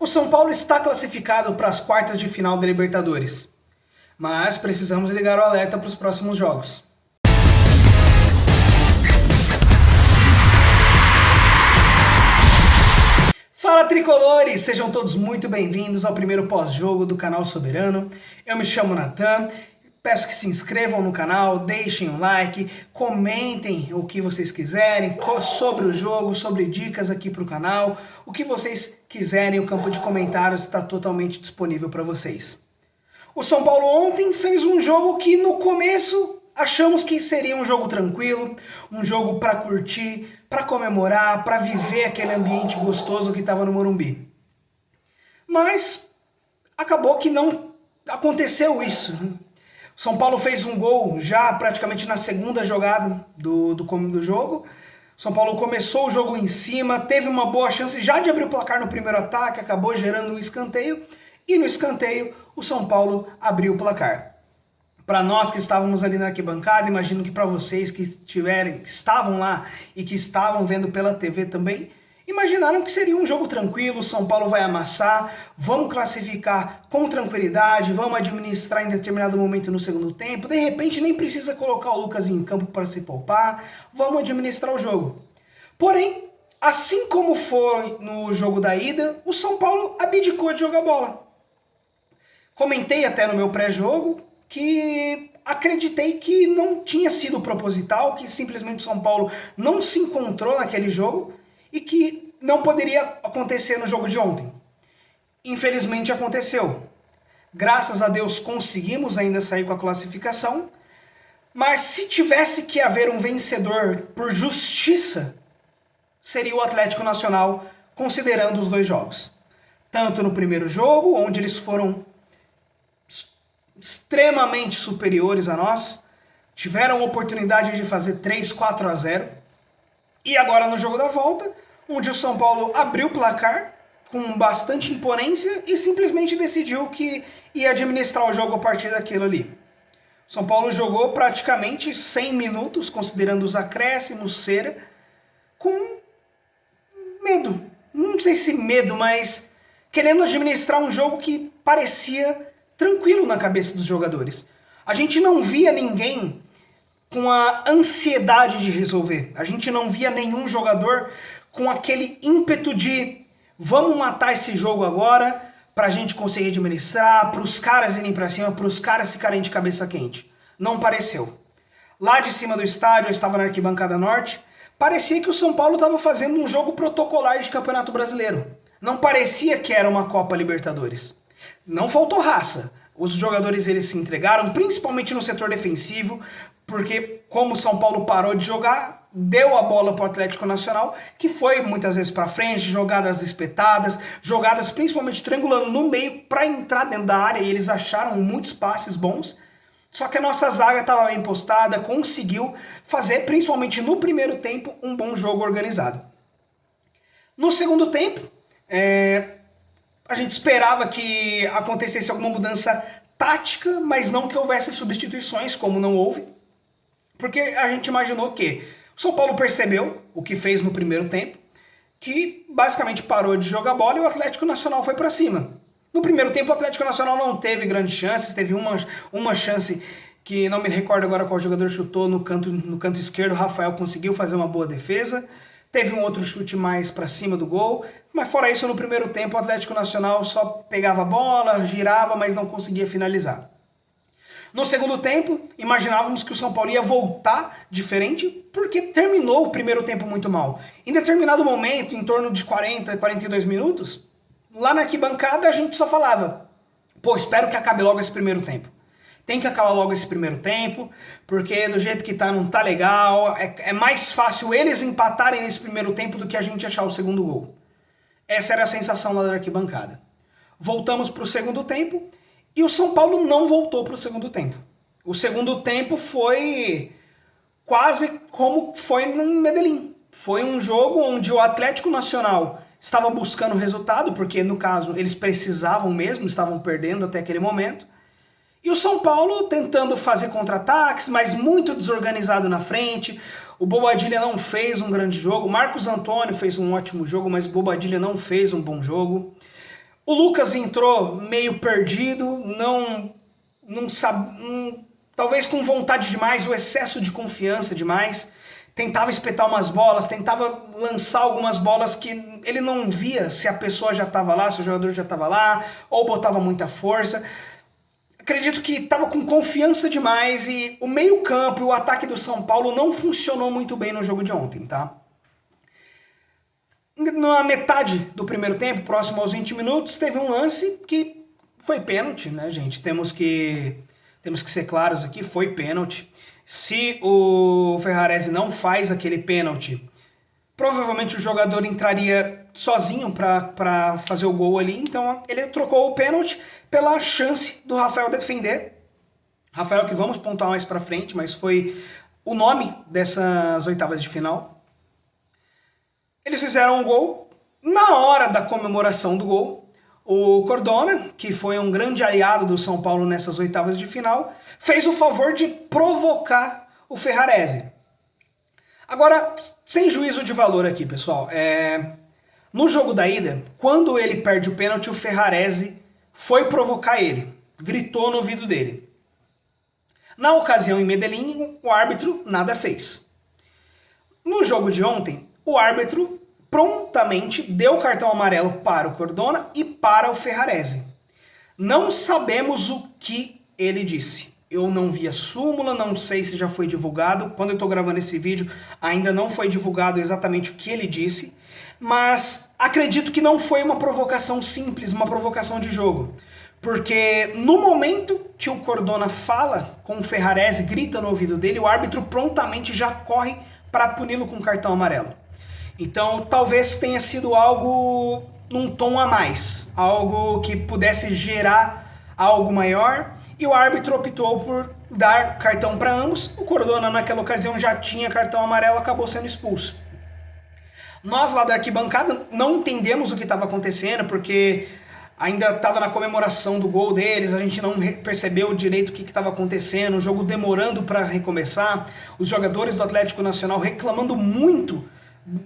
O São Paulo está classificado para as quartas de final da Libertadores, mas precisamos ligar o alerta para os próximos jogos. Fala tricolores, sejam todos muito bem-vindos ao primeiro pós-jogo do canal Soberano. Eu me chamo Natan, peço que se inscrevam no canal, deixem um like, comentem o que vocês quiserem sobre o jogo, sobre dicas aqui para o canal. O que vocês quiserem, o campo de comentários está totalmente disponível para vocês. O São Paulo ontem fez um jogo que no começo achamos que seria um jogo tranquilo, um jogo para curtir, para comemorar, para viver aquele ambiente gostoso que estava no Morumbi. Mas acabou que não aconteceu isso. O São Paulo fez um gol já praticamente na segunda jogada do jogo. O São Paulo começou o jogo em cima, teve uma boa chance já de abrir o placar no primeiro ataque, acabou gerando um escanteio. E no escanteio, o São Paulo abriu o placar. Para nós que estávamos ali na arquibancada, imagino que para vocês que estavam lá e que estavam vendo pela TV também, imaginaram que seria um jogo tranquilo, o São Paulo vai amassar, vamos classificar com tranquilidade, vamos administrar em determinado momento no segundo tempo, de repente nem precisa colocar o Lucas em campo para se poupar, vamos administrar o jogo. Porém, assim como foi no jogo da ida, o São Paulo abdicou de jogar bola. Comentei até no meu pré-jogo que acreditei que não tinha sido proposital, que simplesmente o São Paulo não se encontrou naquele jogo e que não poderia acontecer no jogo de ontem. Infelizmente aconteceu. Graças a Deus conseguimos ainda sair com a classificação, mas se tivesse que haver um vencedor por justiça, seria o Atlético Nacional, considerando os dois jogos. Tanto no primeiro jogo, onde eles foram extremamente superiores a nós, tiveram a oportunidade de fazer 3-4-0, e agora no jogo da volta, onde o São Paulo abriu o placar com bastante imponência e simplesmente decidiu que ia administrar o jogo a partir daquilo ali. O São Paulo jogou praticamente 100 minutos, considerando os acréscimos, cera, com medo. Não sei se medo, mas querendo administrar um jogo que parecia tranquilo na cabeça dos jogadores. A gente não via ninguém com a ansiedade de resolver. A gente não via nenhum jogador com aquele ímpeto de vamos matar esse jogo agora pra gente conseguir administrar, pros caras irem pra cima, pros caras ficarem de cabeça quente. Não pareceu. Lá de cima do estádio, eu estava na arquibancada norte, parecia que o São Paulo estava fazendo um jogo protocolar de Campeonato Brasileiro. Não parecia que era uma Copa Libertadores. Não faltou raça. Os jogadores eles se entregaram, principalmente no setor defensivo, porque como o São Paulo parou de jogar, deu a bola para o Atlético Nacional, que foi muitas vezes para frente, jogadas espetadas, jogadas principalmente triangulando no meio para entrar dentro da área, e eles acharam muitos passes bons. Só que a nossa zaga estava bem postada, conseguiu fazer, principalmente no primeiro tempo, um bom jogo organizado. No segundo tempo, a gente esperava que acontecesse alguma mudança tática, mas não que houvesse substituições, como não houve, porque a gente imaginou que o São Paulo percebeu o que fez no primeiro tempo, que basicamente parou de jogar bola e o Atlético Nacional foi para cima. No primeiro tempo o Atlético Nacional não teve grandes chances, teve uma chance que não me recordo agora qual jogador chutou no canto esquerdo, o Rafael conseguiu fazer uma boa defesa. Teve um outro chute mais para cima do gol, mas fora isso, no primeiro tempo, o Atlético Nacional só pegava a bola, girava, mas não conseguia finalizar. No segundo tempo, imaginávamos que o São Paulo ia voltar diferente, porque terminou o primeiro tempo muito mal. Em determinado momento, em torno de 40, 42 minutos, lá na arquibancada a gente só falava, pô, espero que acabe logo esse primeiro tempo. Tem que acabar logo esse primeiro tempo, porque do jeito que tá não tá legal, é mais fácil eles empatarem nesse primeiro tempo do que a gente achar o segundo gol. Essa era a sensação lá da arquibancada. Voltamos para o segundo tempo e o São Paulo não voltou para o segundo tempo. O segundo tempo foi quase como foi no Medellín. Foi um jogo onde o Atlético Nacional estava buscando resultado, porque no caso eles precisavam mesmo, estavam perdendo até aquele momento. E o São Paulo tentando fazer contra-ataques, mas muito desorganizado na frente. O Bobadilla não fez um grande jogo. Marcos Antônio fez um ótimo jogo, mas o Bobadilla não fez um bom jogo. O Lucas entrou meio perdido, não sabe, talvez com vontade demais, o excesso de confiança demais. Tentava espetar umas bolas, tentava lançar algumas bolas que ele não via se a pessoa já estava lá, se o jogador já estava lá, ou botava muita força. Acredito que estava com confiança demais e o meio-campo e o ataque do São Paulo não funcionou muito bem no jogo de ontem, tá? Na metade do primeiro tempo, próximo aos 20 minutos, teve um lance que foi pênalti, né, gente? Temos que ser claros aqui, foi pênalti. Se o Ferrarese não faz aquele pênalti, provavelmente o jogador entraria sozinho para fazer o gol ali. Então ele trocou o pênalti pela chance do Rafael defender. Rafael, que vamos pontuar mais para frente, mas foi o nome dessas oitavas de final. Eles fizeram um gol. Na hora da comemoração do gol, o Cardona, que foi um grande aliado do São Paulo nessas oitavas de final, fez o favor de provocar o Ferrarese. Agora, sem juízo de valor aqui, pessoal, no jogo da ida, quando ele perde o pênalti, o Ferrarese foi provocar ele, gritou no ouvido dele. Na ocasião em Medellín, o árbitro nada fez. No jogo de ontem, o árbitro prontamente deu cartão amarelo para o Cardona e para o Ferrarese. Não sabemos o que ele disse. Eu não vi a súmula, não sei se já foi divulgado. Quando eu estou gravando esse vídeo, ainda não foi divulgado exatamente o que ele disse. Mas acredito que não foi uma provocação simples, uma provocação de jogo. Porque no momento que o Cardona fala com o Ferrarese, grita no ouvido dele, o árbitro prontamente já corre para puni-lo com cartão amarelo. Então talvez tenha sido algo num tom a mais, algo que pudesse gerar algo maior, e o árbitro optou por dar cartão para ambos. O Cardona naquela ocasião já tinha cartão amarelo, acabou sendo expulso. Nós lá da arquibancada não entendemos o que estava acontecendo, porque ainda estava na comemoração do gol deles, a gente não percebeu direito o que estava acontecendo, o jogo demorando para recomeçar, os jogadores do Atlético Nacional reclamando muito,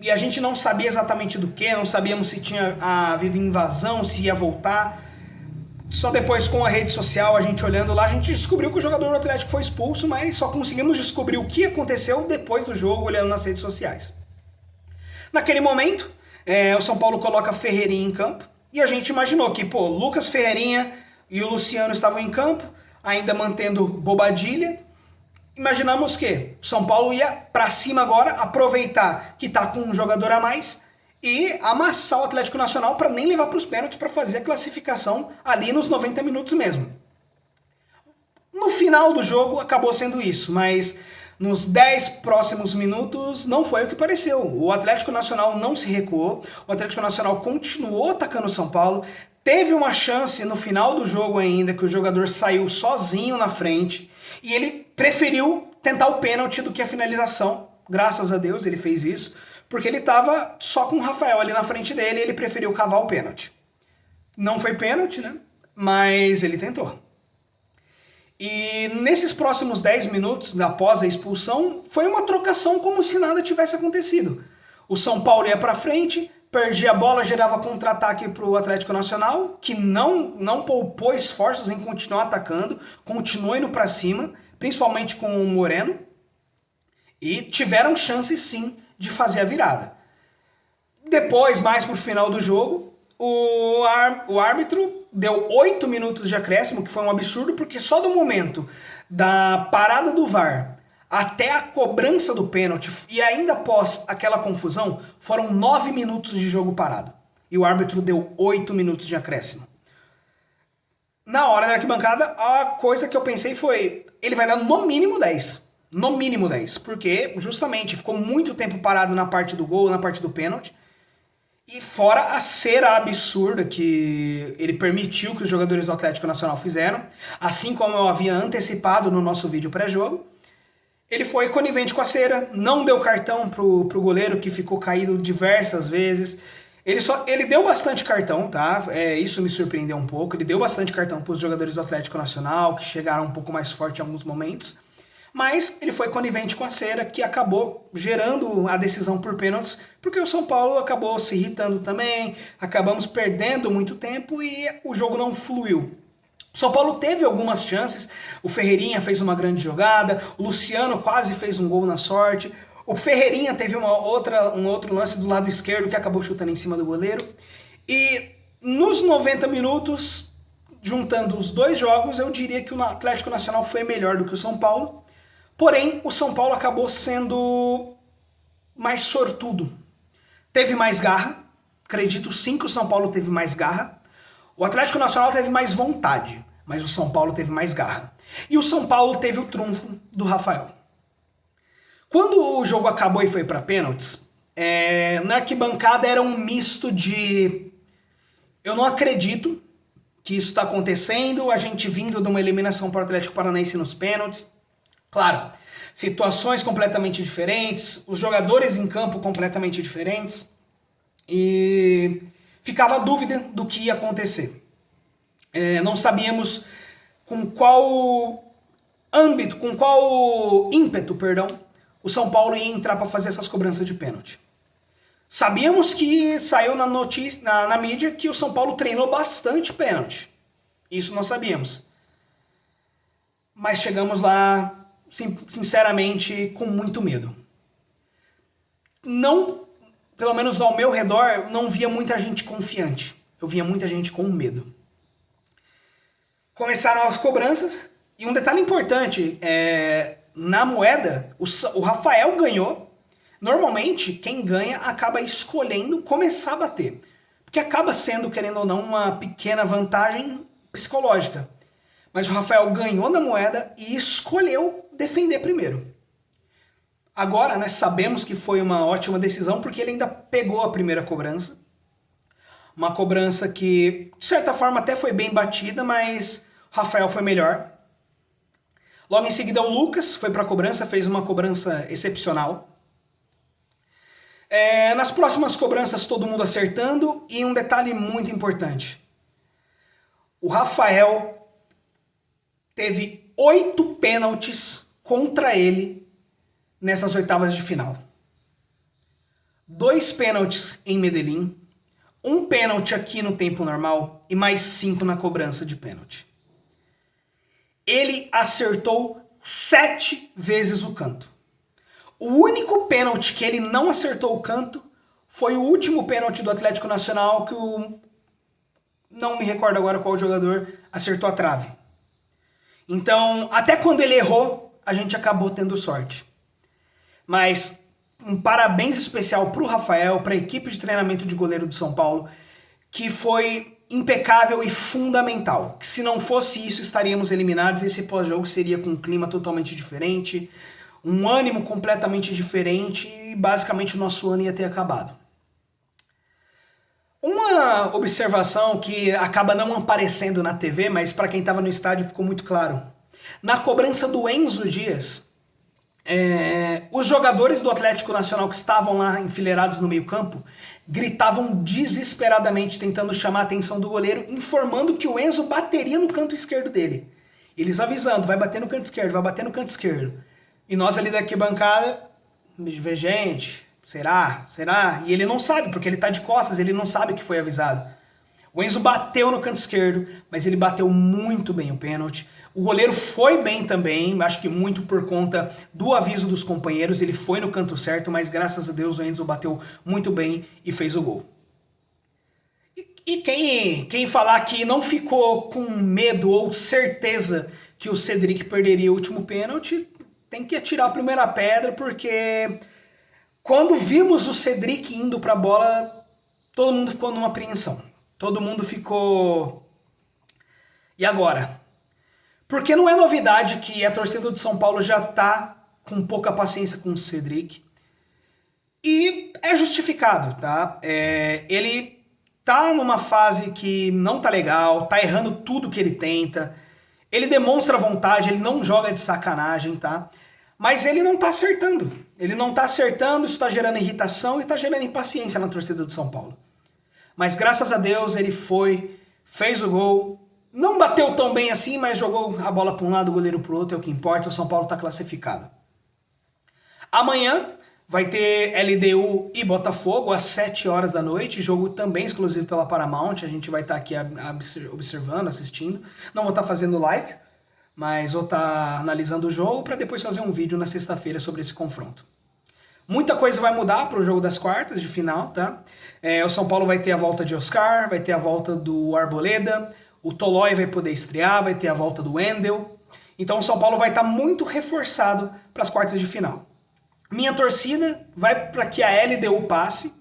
e a gente não sabia exatamente do que, não sabíamos se tinha havido invasão, se ia voltar. Só depois, com a rede social, a gente olhando lá, a gente descobriu que o jogador do Atlético foi expulso, mas só conseguimos descobrir o que aconteceu depois do jogo, olhando nas redes sociais. Naquele momento, o São Paulo coloca Ferreirinha em campo, e a gente imaginou que, Lucas Ferreirinha e o Luciano estavam em campo, ainda mantendo Bobadilha. Imaginamos que o São Paulo ia para cima agora, aproveitar que está com um jogador a mais e amassar o Atlético Nacional para nem levar para os pênaltis, para fazer a classificação ali nos 90 minutos mesmo. No final do jogo acabou sendo isso, mas nos 10 próximos minutos não foi o que pareceu. O Atlético Nacional não se recuou, o Atlético Nacional continuou atacando o São Paulo, teve uma chance no final do jogo ainda, que o jogador saiu sozinho na frente, e ele preferiu tentar o pênalti do que a finalização. Graças a Deus ele fez isso, porque ele estava só com o Rafael ali na frente dele e ele preferiu cavar o pênalti. Não foi pênalti, né? Mas ele tentou. E nesses próximos 10 minutos após a expulsão, foi uma trocação como se nada tivesse acontecido. O São Paulo ia para frente, perdia a bola, gerava contra-ataque para o Atlético Nacional, que não poupou esforços em continuar atacando, continuou indo para cima, principalmente com o Moreno, e tiveram chance sim de fazer a virada. Depois, mais pro final do jogo, o árbitro deu 8 minutos de acréscimo, que foi um absurdo, porque só do momento da parada do VAR até a cobrança do pênalti, e ainda após aquela confusão, foram 9 minutos de jogo parado. E o árbitro deu 8 minutos de acréscimo. Na hora da arquibancada, a coisa que eu pensei foi, ele vai dar no mínimo 10. No mínimo 10, porque justamente ficou muito tempo parado na parte do gol, na parte do pênalti. E fora a cera absurda que ele permitiu que os jogadores do Atlético Nacional fizeram, assim como eu havia antecipado no nosso vídeo pré-jogo, ele foi conivente com a cera, não deu cartão pro goleiro, que ficou caído diversas vezes. Ele deu bastante cartão, tá? Isso me surpreendeu um pouco. Ele deu bastante cartão para os jogadores do Atlético Nacional, que chegaram um pouco mais forte em alguns momentos. mas ele foi conivente com a cera, que acabou gerando a decisão por pênaltis, porque o São Paulo acabou se irritando também, acabamos perdendo muito tempo e o jogo não fluiu. O São Paulo teve algumas chances, o Ferreirinha fez uma grande jogada, o Luciano quase fez um gol na sorte, o Ferreirinha teve um outro lance do lado esquerdo que acabou chutando em cima do goleiro, e nos 90 minutos, juntando os dois jogos, eu diria que o Atlético Nacional foi melhor do que o São Paulo, porém o São Paulo acabou sendo mais sortudo, teve mais garra, acredito sim que o São Paulo teve mais garra, o Atlético Nacional teve mais vontade, mas o São Paulo teve mais garra. E o São Paulo teve o trunfo do Rafael. Quando o jogo acabou e foi para pênaltis, na arquibancada era um misto de eu não acredito que isso está acontecendo, a gente vindo de uma eliminação para o Atlético Paranaense nos pênaltis. Claro, situações completamente diferentes, os jogadores em campo completamente diferentes, e ficava a dúvida do que ia acontecer. Não sabíamos com qual âmbito, com qual ímpeto, o São Paulo ia entrar para fazer essas cobranças de pênalti. Sabíamos que saiu na notícia, na mídia que o São Paulo treinou bastante pênalti. Isso nós sabíamos. Mas chegamos lá, sinceramente, com muito medo. Não, pelo menos ao meu redor, não via muita gente confiante. Eu via muita gente com medo. Começaram as cobranças, e um detalhe importante, na moeda, o Rafael ganhou. Normalmente, quem ganha acaba escolhendo começar a bater. Porque acaba sendo, querendo ou não, uma pequena vantagem psicológica. Mas o Rafael ganhou na moeda e escolheu defender primeiro. Agora, né, sabemos que foi uma ótima decisão porque ele ainda pegou a primeira cobrança. Uma cobrança que, de certa forma, até foi bem batida, mas o Rafael foi melhor. Logo em seguida, o Lucas foi para a cobrança, fez uma cobrança excepcional. Nas próximas cobranças, todo mundo acertando. E um detalhe muito importante. O Rafael teve 8 pênaltis contra ele nessas oitavas de final. 2 pênaltis em Medellín, 1 pênalti aqui no tempo normal e mais 5 na cobrança de pênalti. Ele acertou 7 vezes o canto. O único pênalti que ele não acertou o canto foi o último pênalti do Atlético Nacional que não me recordo agora qual jogador acertou a trave. Então, até quando ele errou, a gente acabou tendo sorte. Mas um parabéns especial para o Rafael, para a equipe de treinamento de goleiro do São Paulo, que foi impecável e fundamental. Que se não fosse isso, estaríamos eliminados. Esse pós-jogo seria com um clima totalmente diferente, um ânimo completamente diferente e basicamente o nosso ano ia ter acabado. Uma observação que acaba não aparecendo na TV, mas para quem estava no estádio ficou muito claro. Na cobrança do Enzo Dias, os jogadores do Atlético Nacional que estavam lá enfileirados no meio-campo gritavam desesperadamente tentando chamar a atenção do goleiro, informando que o Enzo bateria no canto esquerdo dele. Eles avisando, vai bater no canto esquerdo, vai bater no canto esquerdo. E nós ali da arquibancada, gente, será? E ele não sabe, porque ele tá de costas, ele não sabe que foi avisado. O Enzo bateu no canto esquerdo, mas ele bateu muito bem o pênalti. O goleiro foi bem também, acho que muito por conta do aviso dos companheiros, ele foi no canto certo, mas graças a Deus o Enzo bateu muito bem e fez o gol. E quem falar que não ficou com medo ou certeza que o Cedric perderia o último pênalti, tem que atirar a primeira pedra, porque quando vimos o Cedric indo para a bola, todo mundo ficou numa apreensão. Todo mundo ficou... E agora? Porque não é novidade que a torcida de São Paulo já está com pouca paciência com o Cedric. E é justificado, tá? Ele tá numa fase que não tá legal, tá errando tudo que ele tenta. Ele demonstra vontade, ele não joga de sacanagem, tá? Mas ele não tá acertando. Ele não tá acertando, isso tá gerando irritação e tá gerando impaciência na torcida do São Paulo. Mas graças a Deus ele foi, fez o gol, não bateu tão bem assim, mas jogou a bola para um lado, o goleiro para o outro, é o que importa, o São Paulo está classificado. Amanhã vai ter LDU e Botafogo às 7 horas da noite, jogo também exclusivo pela Paramount, a gente vai estar aqui observando, assistindo, não vou estar fazendo live, mas vou estar analisando o jogo para depois fazer um vídeo na sexta-feira sobre esse confronto. Muita coisa vai mudar para o jogo das quartas de final, tá? O São Paulo vai ter a volta de Oscar, vai ter a volta do Arboleda, o Tolói vai poder estrear, vai ter a volta do Wendel. Então o São Paulo vai estar muito reforçado para as quartas de final. Minha torcida vai para que a LDU passe,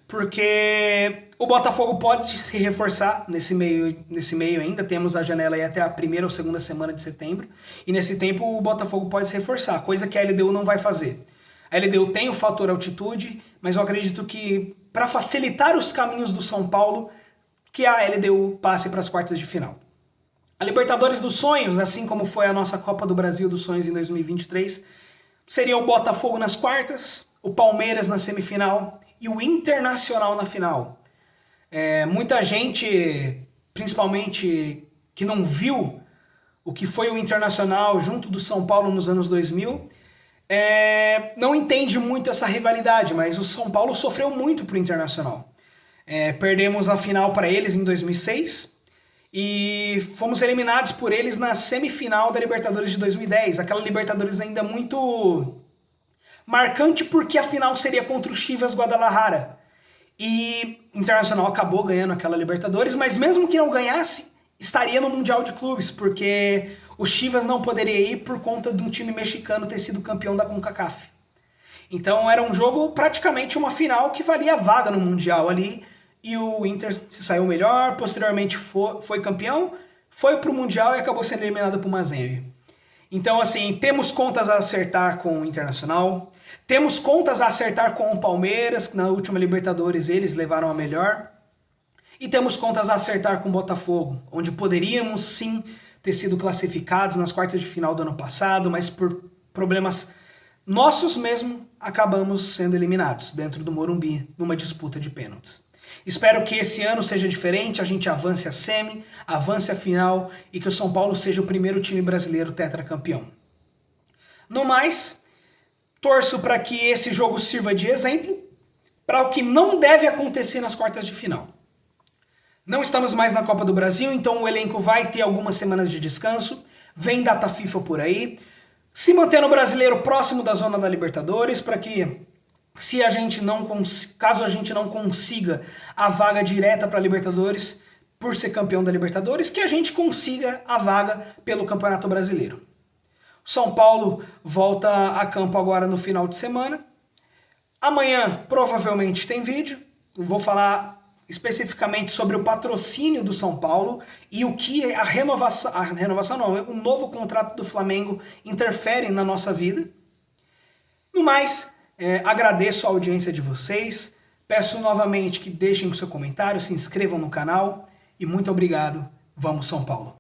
porque o Botafogo pode se reforçar nesse meio ainda. Temos a janela aí até a primeira ou segunda semana de setembro. E nesse tempo o Botafogo pode se reforçar, coisa que a LDU não vai fazer. A LDU tem o fator altitude, mas eu acredito que para facilitar os caminhos do São Paulo, que a LDU passe para as quartas de final. A Libertadores dos Sonhos, assim como foi a nossa Copa do Brasil dos Sonhos em 2023, seria o Botafogo nas quartas, o Palmeiras na semifinal e o Internacional na final. Muita gente, principalmente que não viu o que foi o Internacional junto do São Paulo nos anos 2000, não entende muito essa rivalidade, mas o São Paulo sofreu muito pro Internacional. Perdemos a final para eles em 2006 e fomos eliminados por eles na semifinal da Libertadores de 2010. Aquela Libertadores ainda muito marcante porque a final seria contra o Chivas Guadalajara. E o Internacional acabou ganhando aquela Libertadores, mas mesmo que não ganhasse, estaria no Mundial de Clubes, porque o Chivas não poderia ir por conta de um time mexicano ter sido campeão da CONCACAF. Então era um jogo, praticamente uma final que valia a vaga no Mundial ali, e o Inter se saiu melhor, posteriormente foi campeão, foi pro Mundial e acabou sendo eliminado por Mazembe. Então assim, temos contas a acertar com o Internacional, temos contas a acertar com o Palmeiras, que na última Libertadores eles levaram a melhor, e temos contas a acertar com o Botafogo, onde poderíamos sim ter sido classificados nas quartas de final do ano passado, mas por problemas nossos mesmo, acabamos sendo eliminados dentro do Morumbi, numa disputa de pênaltis. Espero que esse ano seja diferente, a gente avance a semi, avance a final e que o São Paulo seja o primeiro time brasileiro tetracampeão. No mais, torço para que esse jogo sirva de exemplo para o que não deve acontecer nas quartas de final. Não estamos mais na Copa do Brasil, então o elenco vai ter algumas semanas de descanso, vem data FIFA por aí, se mantendo o brasileiro próximo da zona da Libertadores, para que caso a gente não consiga a vaga direta para a Libertadores, por ser campeão da Libertadores, que a gente consiga a vaga pelo Campeonato Brasileiro. O São Paulo volta a campo agora no final de semana. Amanhã provavelmente tem vídeo, eu vou falar especificamente sobre o patrocínio do São Paulo e o que o novo contrato do Flamengo interfere na nossa vida. No mais, agradeço a audiência de vocês, peço novamente que deixem o seu comentário, se inscrevam no canal e muito obrigado. Vamos São Paulo!